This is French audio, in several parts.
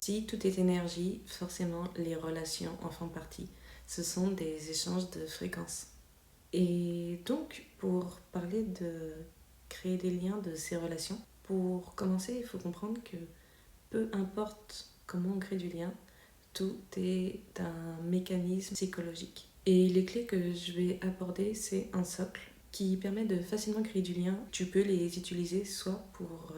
Si tout est énergie, forcément les relations en font partie. Ce sont des échanges de fréquences. Et donc, pour parler de créer des liens de ces relations, pour commencer, il faut comprendre que peu importe comment on crée du lien, tout est un mécanisme psychologique. Et les clés que je vais aborder, c'est un socle qui permet de facilement créer du lien. Tu peux les utiliser soit pour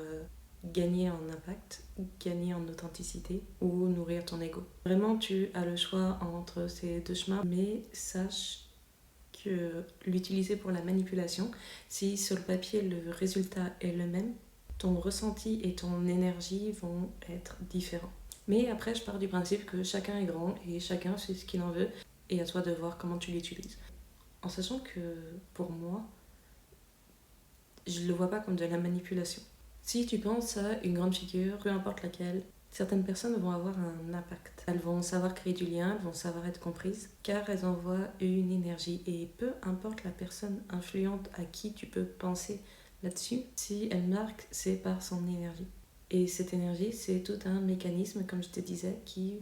gagner en impact, gagner en authenticité ou nourrir ton ego. Vraiment, tu as le choix entre ces deux chemins, mais sache que l'utiliser pour la manipulation, si sur le papier le résultat est le même, ton ressenti et ton énergie vont être différents. Mais après, je pars du principe que chacun est grand et chacun fait ce qu'il en veut et à toi de voir comment tu l'utilises. En sachant que pour moi, je ne le vois pas comme de la manipulation. Si tu penses à une grande figure, peu importe laquelle, certaines personnes vont avoir un impact. Elles vont savoir créer du lien, elles vont savoir être comprises, car elles envoient une énergie. Et peu importe la personne influente à qui tu peux penser là-dessus, si elle marque, c'est par son énergie. Et cette énergie, c'est tout un mécanisme, comme je te disais, qui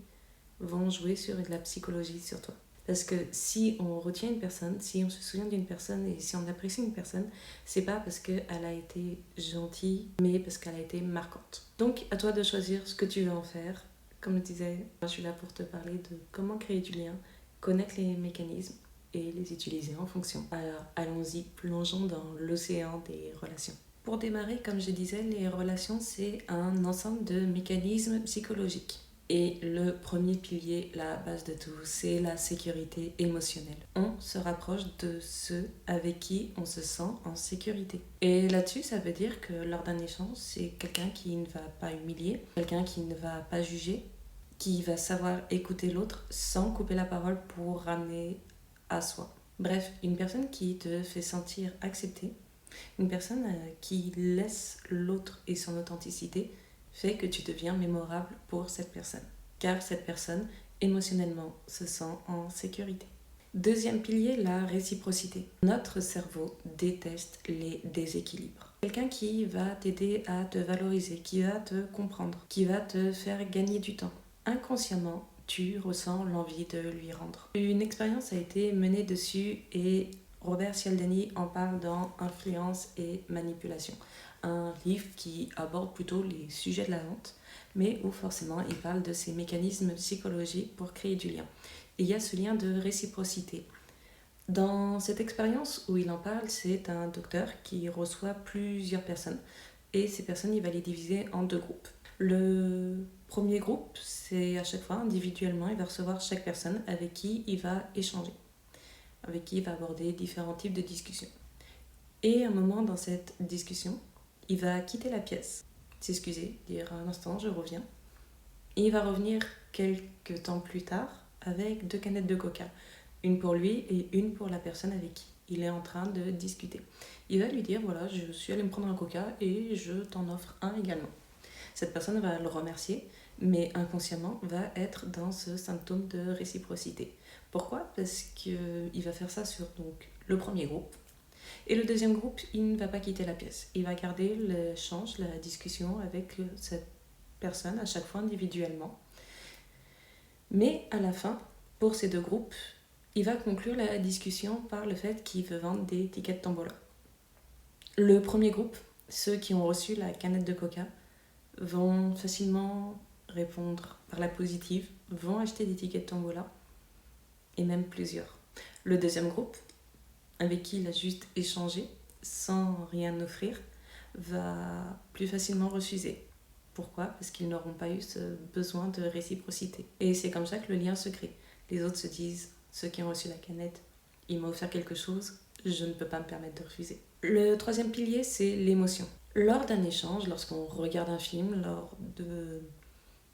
vont jouer sur de la psychologie sur toi. Parce que si on retient une personne, si on se souvient d'une personne et si on apprécie une personne, c'est pas parce qu'elle a été gentille, mais parce qu'elle a été marquante. Donc, à toi de choisir ce que tu veux en faire. Comme je disais, je suis là pour te parler de comment créer du lien, connaître les mécanismes et les utiliser en fonction. Alors, allons-y, plongeons dans l'océan des relations. Pour démarrer, comme je disais, les relations, c'est un ensemble de mécanismes psychologiques. Et le premier pilier, la base de tout, c'est la sécurité émotionnelle. On se rapproche de ceux avec qui on se sent en sécurité. Et là-dessus, ça veut dire que lors d'un échange, c'est quelqu'un qui ne va pas humilier, quelqu'un qui ne va pas juger, qui va savoir écouter l'autre sans couper la parole pour ramener à soi. Bref, une personne qui te fait sentir accepté, une personne qui laisse l'autre et son authenticité fait que tu deviens mémorable pour cette personne. Car cette personne, émotionnellement, se sent en sécurité. Deuxième pilier, la réciprocité. Notre cerveau déteste les déséquilibres. Quelqu'un qui va t'aider à te valoriser, qui va te comprendre, qui va te faire gagner du temps. Inconsciemment, tu ressens l'envie de lui rendre. Une expérience a été menée dessus et Robert Cialdini en parle dans Influence et manipulation, un livre qui aborde plutôt les sujets de la vente, mais où forcément il parle de ces mécanismes psychologiques pour créer du lien. Et il y a ce lien de réciprocité. Dans cette expérience où il en parle, c'est un docteur qui reçoit plusieurs personnes. Et ces personnes, il va les diviser en deux groupes. Le premier groupe, c'est à chaque fois individuellement, il va recevoir chaque personne avec qui il va échanger, avec qui il va aborder différents types de discussions. Et à un moment dans cette discussion, il va quitter la pièce, s'excuser, dire un instant, je reviens. Et il va revenir quelques temps plus tard avec 2 canettes de coca, une pour lui et une pour la personne avec qui il est en train de discuter. Il va lui dire, voilà, je suis allé me prendre un coca et je t'en offre un également. Cette personne va le remercier, mais inconsciemment va être dans ce symptôme de réciprocité. Pourquoi ? Parce qu'il va faire ça sur donc, le premier groupe. Et le deuxième groupe, il ne va pas quitter la pièce. Il va garder l'échange, la discussion avec cette personne, à chaque fois individuellement. Mais à la fin, pour ces deux groupes, il va conclure la discussion par le fait qu'il veut vendre des tickets de tombola. Le premier groupe, ceux qui ont reçu la canette de coca, vont facilement répondre par la positive, vont acheter des tickets de tombola, et même plusieurs. Le deuxième groupe, avec qui il a juste échangé, sans rien offrir, va plus facilement refuser. Pourquoi ? Parce qu'ils n'auront pas eu ce besoin de réciprocité. Et c'est comme ça que le lien se crée. Les autres se disent, ceux qui ont reçu la canette, il m'a offert quelque chose, je ne peux pas me permettre de refuser. Le troisième pilier, c'est l'émotion. Lors d'un échange, lorsqu'on regarde un film, lors de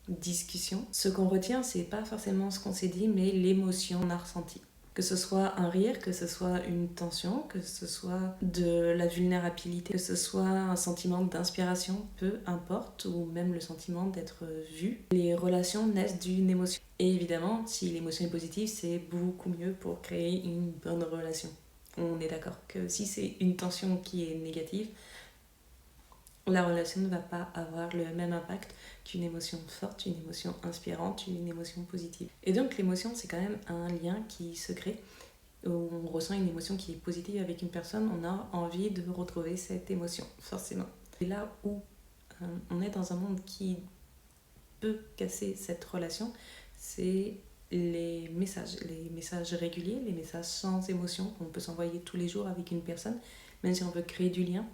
discussions, ce qu'on retient, c'est pas forcément ce qu'on s'est dit, mais l'émotion qu'on a ressentie. Que ce soit un rire, que ce soit une tension, que ce soit de la vulnérabilité, que ce soit un sentiment d'inspiration, peu importe, ou même le sentiment d'être vu. Les relations naissent d'une émotion. Et évidemment, si l'émotion est positive, c'est beaucoup mieux pour créer une bonne relation. On est d'accord que si c'est une tension qui est négative, la relation ne va pas avoir le même impact qu'une émotion forte, une émotion inspirante, une émotion positive. Et donc l'émotion, c'est quand même un lien qui se crée. Où on ressent une émotion qui est positive avec une personne, on a envie de retrouver cette émotion, forcément. Et là où on est dans un monde qui peut casser cette relation, c'est les messages réguliers, les messages sans émotion qu'on peut s'envoyer tous les jours avec une personne, même si on veut créer du lien,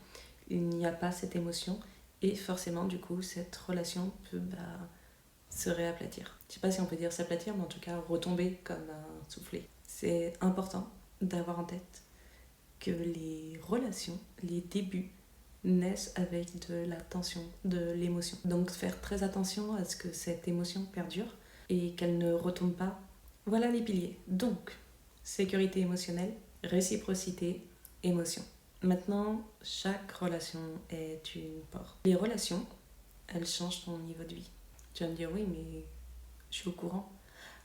il n'y a pas cette émotion et forcément du coup cette relation peut se réaplatir. Je sais pas si on peut dire s'aplatir, mais en tout cas retomber comme un soufflet. C'est important d'avoir en tête que les relations, les débuts naissent avec de la tension, de l'émotion. Donc faire très attention à ce que cette émotion perdure et qu'elle ne retombe pas. Voilà les piliers. Donc, sécurité émotionnelle, réciprocité, émotion. Maintenant, chaque relation est une porte. Les relations, elles changent ton niveau de vie. Tu vas me dire, oui, mais je suis au courant.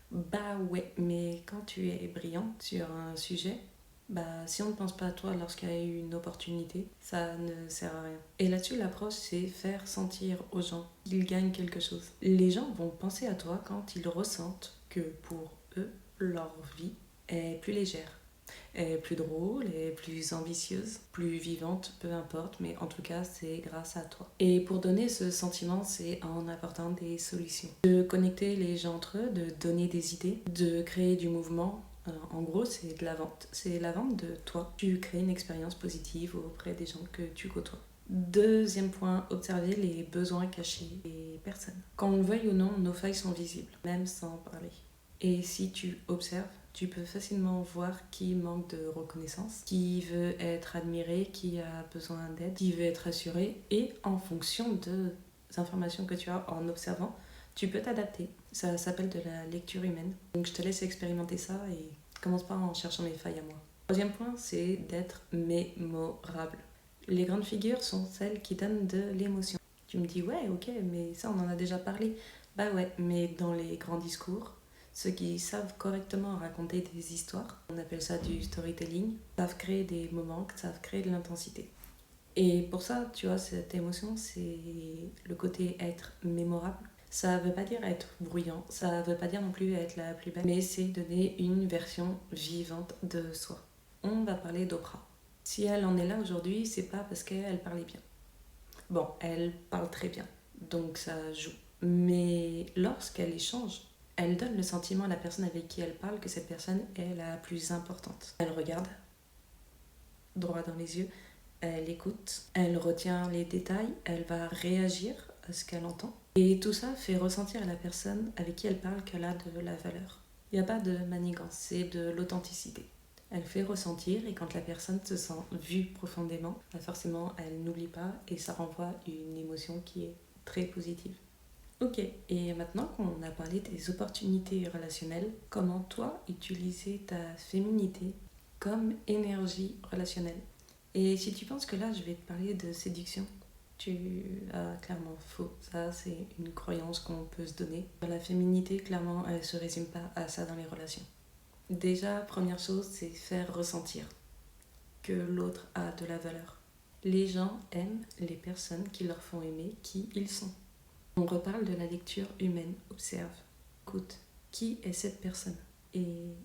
Bah ouais, mais quand tu es brillant sur un sujet, si on ne pense pas à toi lorsqu'il y a eu une opportunité, ça ne sert à rien. Et là-dessus, l'approche, c'est faire sentir aux gens qu'ils gagnent quelque chose. Les gens vont penser à toi quand ils ressentent que pour eux, leur vie est plus légère, est plus drôle, est plus ambitieuse, plus vivante, peu importe, mais en tout cas, c'est grâce à toi. Et pour donner ce sentiment, c'est en apportant des solutions. De connecter les gens entre eux, de donner des idées, de créer du mouvement. En gros, c'est de la vente. C'est la vente de toi. Tu crées une expérience positive auprès des gens que tu côtoies. Deuxième point, observer les besoins cachés des personnes. Qu'on le veuille ou non, nos failles sont visibles, même sans parler. Et si tu observes, tu peux facilement voir qui manque de reconnaissance, qui veut être admiré, qui a besoin d'aide, qui veut être assuré. Et en fonction des informations que tu as en observant, tu peux t'adapter. Ça s'appelle de la lecture humaine. Donc je te laisse expérimenter ça et commence pas en cherchant mes failles à moi. Troisième point, c'est d'être mémorable. Les grandes figures sont celles qui donnent de l'émotion. Tu me dis, ouais, ok, mais ça on en a déjà parlé. Bah ouais, mais dans les grands discours, ceux qui savent correctement raconter des histoires, on appelle ça du storytelling, savent créer des moments, savent créer de l'intensité. Et pour ça, tu vois, cette émotion, c'est le côté être mémorable. Ça veut pas dire être bruyant, ça veut pas dire non plus être la plus belle, mais c'est donner une version vivante de soi. On va parler d'Oprah. Si elle en est là aujourd'hui, c'est pas parce qu'elle parlait bien. Bon, elle parle très bien, donc ça joue. Mais lorsqu'elle échange, elle donne le sentiment à la personne avec qui elle parle que cette personne est la plus importante. Elle regarde droit dans les yeux, elle écoute, elle retient les détails, elle va réagir à ce qu'elle entend. Et tout ça fait ressentir à la personne avec qui elle parle qu'elle a de la valeur. Il n'y a pas de manigance, c'est de l'authenticité. Elle fait ressentir et quand la personne se sent vue profondément, forcément elle n'oublie pas et ça renvoie une émotion qui est très positive. Ok, et maintenant qu'on a parlé des opportunités relationnelles, comment toi utiliser ta féminité comme énergie relationnelle? Et si tu penses que là je vais te parler de séduction, tu as clairement faux. Ça, c'est une croyance qu'on peut se donner. La féminité, clairement, elle ne se résume pas à ça dans les relations. Déjà, première chose, c'est faire ressentir que l'autre a de la valeur. Les gens aiment les personnes qui leur font aimer qui ils sont. On reparle de la lecture humaine. Observe, écoute, qui est cette personne? Et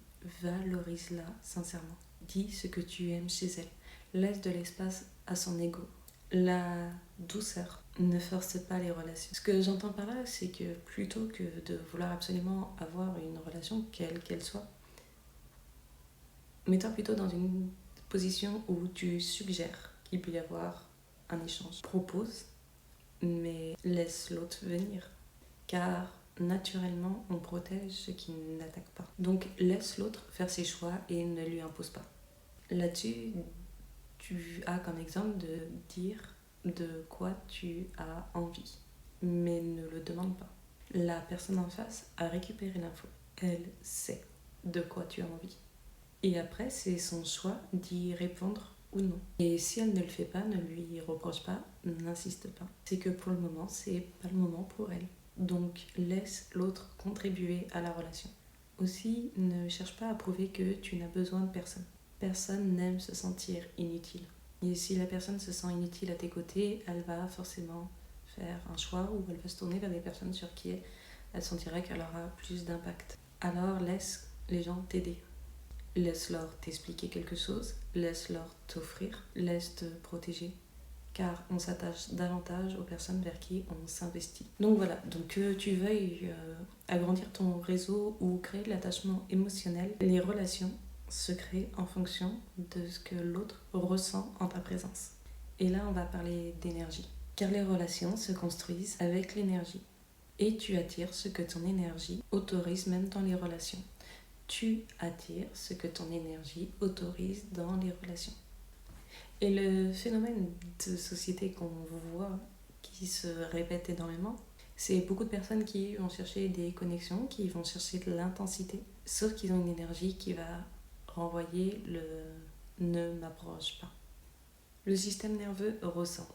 valorise-la sincèrement. Dis ce que tu aimes chez elle. Laisse de l'espace à son ego. La douceur ne force pas les relations. Ce que j'entends par là, c'est que plutôt que de vouloir absolument avoir une relation, quelle qu'elle soit, mets-toi plutôt dans une position où tu suggères qu'il peut y avoir un échange. Propose, mais laisse l'autre venir. Car naturellement, on protège ce qui n'attaque pas. Donc laisse l'autre faire ses choix et ne lui impose pas. Là-dessus, tu as comme exemple de dire de quoi tu as envie, mais ne le demande pas. La personne en face a récupéré l'info. Elle sait de quoi tu as envie. Et après, c'est son choix d'y répondre ou non. Et si elle ne le fait pas, ne lui reproche pas, n'insiste pas. C'est que pour le moment, c'est pas le moment pour elle. Donc laisse l'autre contribuer à la relation. Aussi, ne cherche pas à prouver que tu n'as besoin de personne. Personne n'aime se sentir inutile. Et si la personne se sent inutile à tes côtés, elle va forcément faire un choix où elle va se tourner vers des personnes sur qui elle sentira qu'elle aura plus d'impact. Alors laisse les gens t'aider. Laisse-leur t'expliquer quelque chose, laisse-leur t'offrir, laisse te protéger, car on s'attache davantage aux personnes vers qui on s'investit. Donc voilà, donc que tu veuilles agrandir ton réseau ou créer de l'attachement émotionnel, les relations se créent en fonction de ce que l'autre ressent en ta présence. Et là, on va parler d'énergie, car les relations se construisent avec l'énergie. Et tu attires ce que ton énergie autorise même dans les relations. Tu attires ce que ton énergie autorise dans les relations. Et le phénomène de société qu'on voit, qui se répète énormément, c'est beaucoup de personnes qui vont chercher des connexions, qui vont chercher de l'intensité, sauf qu'ils ont une énergie qui va renvoyer le « ne m'approche pas ». Le système nerveux ressent.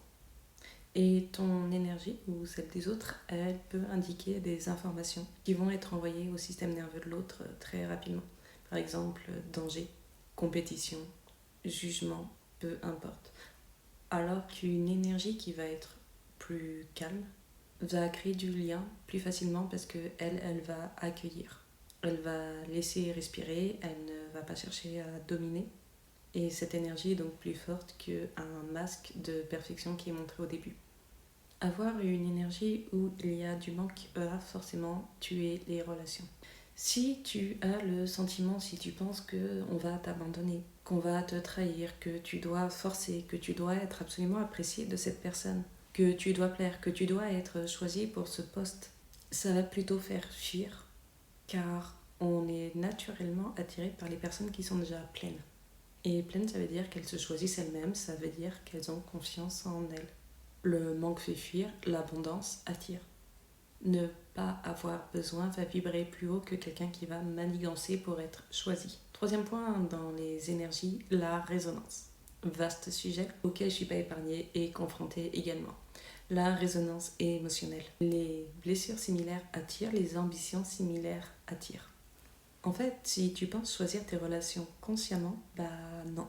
Et ton énergie ou celle des autres, elle peut indiquer des informations qui vont être envoyées au système nerveux de l'autre très rapidement. Par exemple, danger, compétition, jugement, peu importe. Alors qu'une énergie qui va être plus calme va créer du lien plus facilement parce qu'elle va accueillir. Elle va laisser respirer, elle ne va pas chercher à dominer. Et cette énergie est donc plus forte qu'un masque de perfection qui est montré au début. Avoir une énergie où il y a du manque va forcément tuer les relations. Si tu as le sentiment, si tu penses qu'on va t'abandonner, qu'on va te trahir, que tu dois forcer, que tu dois être absolument apprécié de cette personne, que tu dois plaire, que tu dois être choisi pour ce poste, ça va plutôt faire fuir, car on est naturellement attiré par les personnes qui sont déjà pleines. Et pleines, ça veut dire qu'elles se choisissent elles-mêmes, ça veut dire qu'elles ont confiance en elles. Le manque fait fuir, l'abondance attire. Ne pas avoir besoin va vibrer plus haut que quelqu'un qui va manigancer pour être choisi. Troisième point dans les énergies, la résonance. Vaste sujet auquel je ne suis pas épargnée et confrontée également. La résonance émotionnelle. Les blessures similaires attirent, les ambitions similaires attirent. En fait, si tu penses choisir tes relations consciemment, non.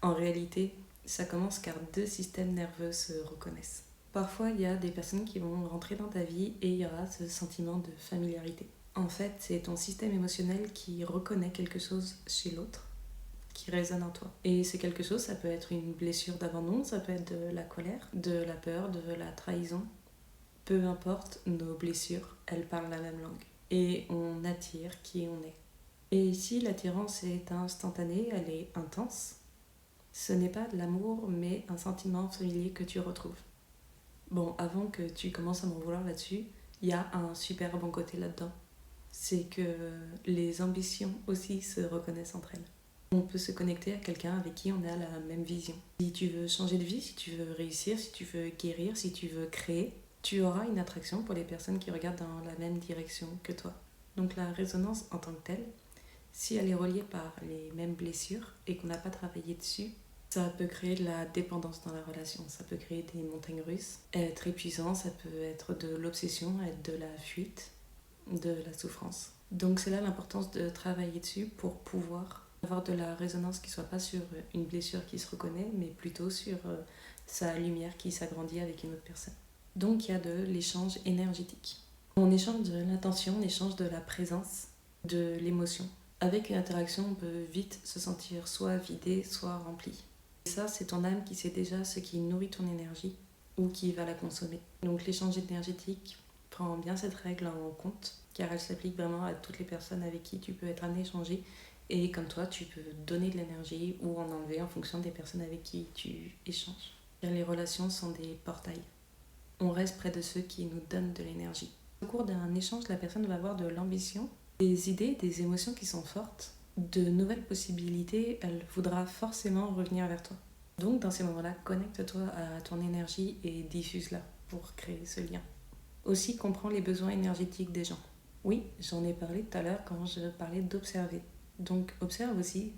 En réalité, ça commence car deux systèmes nerveux se reconnaissent. Parfois, il y a des personnes qui vont rentrer dans ta vie et il y aura ce sentiment de familiarité. En fait, c'est ton système émotionnel qui reconnaît quelque chose chez l'autre, qui résonne en toi. Et c'est quelque chose, ça peut être une blessure d'abandon, ça peut être de la colère, de la peur, de la trahison. Peu importe, nos blessures, elles parlent la même langue. Et on attire qui on est. Et ici, l'attirance est instantanée, elle est intense. Ce n'est pas de l'amour, mais un sentiment familier que tu retrouves. Bon, avant que tu commences à m'en vouloir là-dessus, il y a un super bon côté là-dedans. C'est que les ambitions aussi se reconnaissent entre elles. On peut se connecter à quelqu'un avec qui on a la même vision. Si tu veux changer de vie, si tu veux réussir, si tu veux guérir, si tu veux créer, tu auras une attraction pour les personnes qui regardent dans la même direction que toi. Donc la résonance en tant que telle, si elle est reliée par les mêmes blessures et qu'on n'a pas travaillé dessus, ça peut créer de la dépendance dans la relation, ça peut créer des montagnes russes, être épuisant, ça peut être de l'obsession, être de la fuite, de la souffrance. Donc c'est là l'importance de travailler dessus pour pouvoir avoir de la résonance qui ne soit pas sur une blessure qui se reconnaît, mais plutôt sur sa lumière qui s'agrandit avec une autre personne. Donc il y a de l'échange énergétique. On échange de l'attention, on échange de la présence, de l'émotion. Avec une interaction, on peut vite se sentir soit vidé, soit rempli. Et ça, c'est ton âme qui sait déjà ce qui nourrit ton énergie ou qui va la consommer. Donc l'échange énergétique prend bien cette règle en compte, car elle s'applique vraiment à toutes les personnes avec qui tu peux être amené à échanger. Et comme toi, tu peux donner de l'énergie ou en enlever en fonction des personnes avec qui tu échanges. Car les relations sont des portails. On reste près de ceux qui nous donnent de l'énergie. Au cours d'un échange, la personne va avoir de l'ambition, des idées, des émotions qui sont fortes, de nouvelles possibilités, elle voudra forcément revenir vers toi. Donc dans ces moments-là, connecte-toi à ton énergie et diffuse-la pour créer ce lien. Aussi, comprends les besoins énergétiques des gens. Oui, j'en ai parlé tout à l'heure quand je parlais d'observer. Donc observe aussi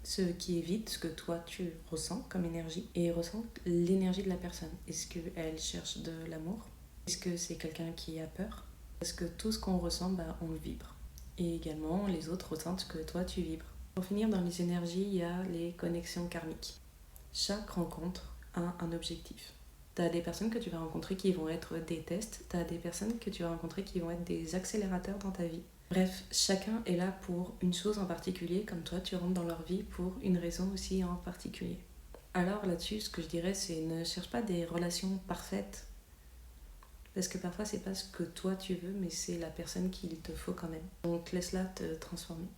ce qui est vide, ce que toi tu ressens comme énergie, et ressens l'énergie de la personne. Est-ce qu'elle cherche de l'amour? Est-ce que c'est quelqu'un qui a peur? Parce que tout ce qu'on ressent, on le vibre. Et également, les autres ressentent que toi, tu vibres. Pour finir, dans les énergies, il y a les connexions karmiques. chaque rencontre a un objectif. Tu as des personnes que tu vas rencontrer qui vont être des tests, tu as des personnes que tu vas rencontrer qui vont être des accélérateurs dans ta vie. Bref, chacun est là pour une chose en particulier, comme toi tu rentres dans leur vie pour une raison aussi en particulier. Alors là-dessus, ce que je dirais, c'est ne cherche pas des relations parfaites, parce que parfois c'est pas ce que toi tu veux, mais c'est la personne qu'il te faut quand même. Donc laisse-la te transformer.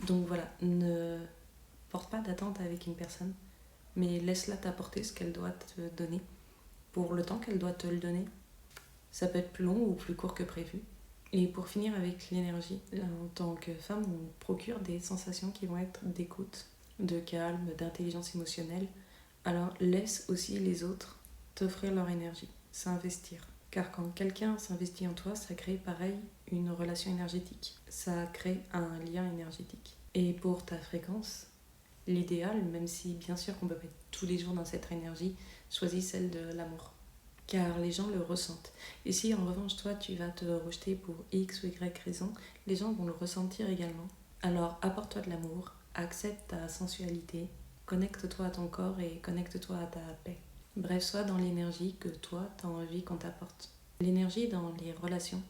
Donc voilà, ne porte pas d'attente avec une personne, mais laisse-la t'apporter ce qu'elle doit te donner, pour le temps qu'elle doit te le donner. Ça peut être plus long ou plus court que prévu. Et pour finir avec l'énergie, en tant que femme, on procure des sensations qui vont être d'écoute, de calme, d'intelligence émotionnelle. Alors laisse aussi les autres t'offrir leur énergie, s'investir. Car quand quelqu'un s'investit en toi, ça crée pareil une relation énergétique. Ça crée un lien énergétique. Et pour ta fréquence, l'idéal, même si bien sûr qu'on peut pas être tous les jours dans cette énergie, choisis celle de l'amour. Car les gens le ressentent. Et si en revanche toi tu vas te rejeter pour X ou Y raison, les gens vont le ressentir également. Alors apporte-toi de l'amour, accepte ta sensualité, connecte-toi à ton corps et connecte-toi à ta paix. Bref, sois dans l'énergie que toi t'as envie qu'on t'apporte. L'énergie dans les relations,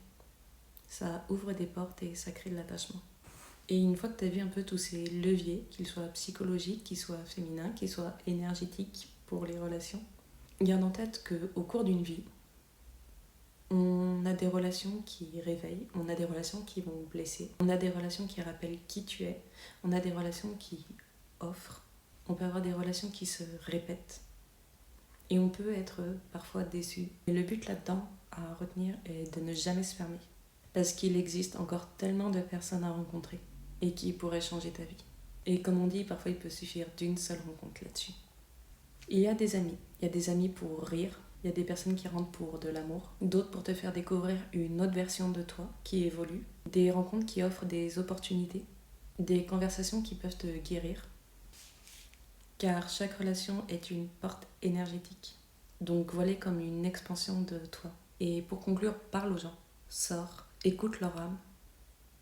ça ouvre des portes et ça crée de l'attachement. Et une fois que tu as vu un peu tous ces leviers, qu'ils soient psychologiques, qu'ils soient féminins, qu'ils soient énergétiques pour les relations, garde en tête qu'au cours d'une vie, on a des relations qui réveillent, on a des relations qui vont blesser, on a des relations qui rappellent qui tu es, on a des relations qui offrent, on peut avoir des relations qui se répètent et on peut être parfois déçu. Et le but là-dedans à retenir est de ne jamais se fermer parce qu'il existe encore tellement de personnes à rencontrer et qui pourraient changer ta vie. Et comme on dit, parfois il peut suffire d'une seule rencontre là-dessus. Il y a des amis pour rire, il y a des personnes qui rentrent pour de l'amour, d'autres pour te faire découvrir une autre version de toi qui évolue, des rencontres qui offrent des opportunités, des conversations qui peuvent te guérir, car chaque relation est une porte énergétique. Donc voilà comme une expansion de toi. Et pour conclure, parle aux gens, sors, écoute leur âme,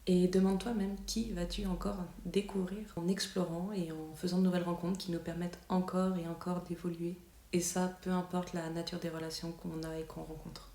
et demande-toi même qui vas-tu encore découvrir en explorant et en faisant de nouvelles rencontres qui nous permettent encore et encore d'évoluer. Et ça, peu importe la nature des relations qu'on a et qu'on rencontre.